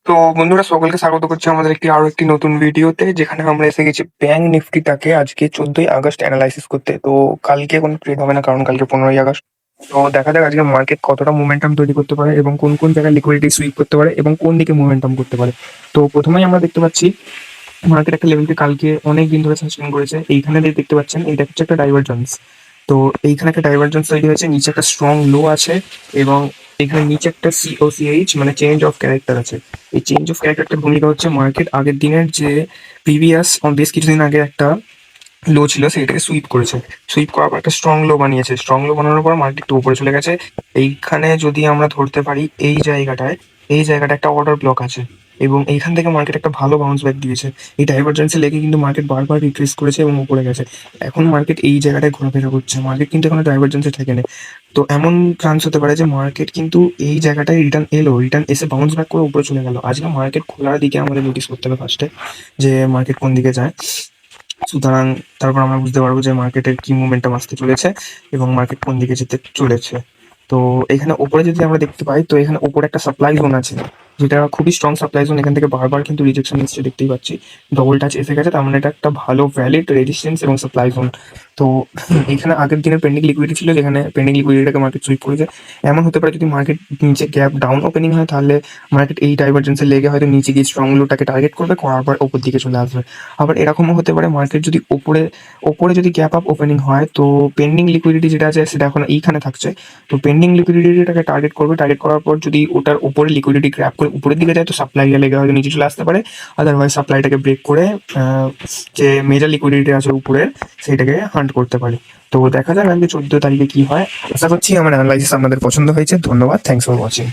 তো বন্ধুরা, সকলকে স্বাগত করছি আমাদের আরো একটি নতুন ভিডিওতে, যেখানে আমরা এসে গেছি ব্যাংক নিফটিটাকে আজকে 14ই আগস্ট অ্যানালাইসিস করতে। তো কালকে কোনো ট্রেড হবে না, কারণ কালকে 15ই আগস্ট। তো দেখা যাক আজকে মার্কেট কতটা মোমেন্টাম তৈরি করতে পারে এবং কোন কোন জায়গায় লিকুইডিটি সুইপ করতে পারে এবং কোন দিকে মোমেন্টাম করতে পারে। তো প্রথমেই আমরা দেখতে পাচ্ছি মার্কেট একটা লেভেলকে কালকে অনেক দিন ধরে সাস্টেন করেছে। এইখানে দেখতে পাচ্ছেন, এইটা হচ্ছে একটা ডাইভারজেন্স। তো এইখানে একটা ডাইভারজেন্স তৈরি হয়েছে, নিচে একটা স্ট্রং লো আছে এবং এখানে নিচে একটা সিওসিএইচ মানে চেঞ্জ অফ ক্যারেক্টার আছে। এই চেঞ্জ অফ ক্যারেক্টারটার ভূমিকা হচ্ছে মার্কেট আগের দিনের যে প্রিভিয়াস বেশ কিছুদিন আগে একটা লো ছিল সেটাকে সুইপ করেছে। সুইপ করার পর একটা স্ট্রং লো বানিয়েছে। স্ট্রং লো বানানোর পর মার্কেট একটু উপরে চলে গেছে। এইখানে যদি আমরা ধরতে পারি এই জায়গাটা একটা অর্ডার ব্লক আছে এবং এইখান থেকে মার্কেট একটা ভালো বাউন্স ব্যাক দিয়েছে। এই ডাইভারজেন্সে লেগে কিন্তু মার্কেট বারবার রিট্রেস করেছে এবং উপরে গেছে। এখন মার্কেট এই জায়গাটায় ঘোরাফেরা করছে, মার্কেট কিন্তু এখনো ডাইভারজেন্সে থেকে নেই। তো এমন চান্স হতে পারে যে মার্কেট কিন্তু এই জায়গাটায় রিটার্ন এসে বাউন্স ব্যাক করে উপরে চলে গেল। আজকে মার্কেট খোলার দিকে আমাদের নোটিস করতে হবে ফার্স্টে, যে মার্কেট কোন দিকে যায়। সুতরাং তারপর আমরা বুঝতে পারবো যে মার্কেটের কি মোমেন্টাম আসতে চলেছে এবং মার্কেট কোন দিকে যেতে চলেছে। তো এখানে ওপরে যদি আমরা দেখতে পাই, তো এখানে ওপরে একটা সাপ্লাই জোন আছে, যেটা খুবই স্ট্রং সাপ্লাই জোন। এখান থেকে বারবার কিন্তু রিজেকশন এসছে, দেখতেই পাচ্ছি ডবল টাচ এসে গেছে। তার মানে এটা একটা ভালো ভ্যালিড রেজিস্ট্যান্স এবং সাপ্লাই জোন। তো এখানে আগের দিনের পেন্ডিং লিকুইডিটি ছিল, যেখানে পেন্ডিং লিকুইডিটিটাকে মার্কেট সুইপ করেছে। এমন হতে পারে যদি মার্কেট নিচে গ্যাপ ডাউন ওপেনিং হয়, তাহলে মার্কেট এই ডাইভারজেন্সে লেগে হয়তো নিচে গিয়ে স্ট্রং লোটাকে টার্গেট করবে, করার পর ওপর দিকে চলে আসবে। আবার এরকমও হতে পারে মার্কেট যদি ওপরে ওপরে যদি গ্যাপ আপ ওপেনিং হয়, তো পেন্ডিং লিকুইডিটি যেটা আছে সেটা এখন এইখানে থাকছে। তো পেন্ডিং লিকুইডিটিটাকে টার্গেট করবে, টার্গেট করার পর যদি ওটার উপরে লিকুইডিটি গ্র্যাপ করে উপরের দিকে যায়, তো সাপ্লাইটা লেগে হয়তো নিচে চলে আসতে পারে। আদারওয়াইজ সাপ্লাইটাকে ব্রেক করে যে মেজর লিকুইডিটি আছে উপরের, সেইটাকে হান্ট করতে পারে। তো দেখা যাক আজকে 14 তারিখে কি হয়। আশা করছি আমার অ্যানালাইসিস আপনাদের পছন্দ হয়েছে। ধন্যবাদ, থ্যাংকস ফর ওয়াচিং।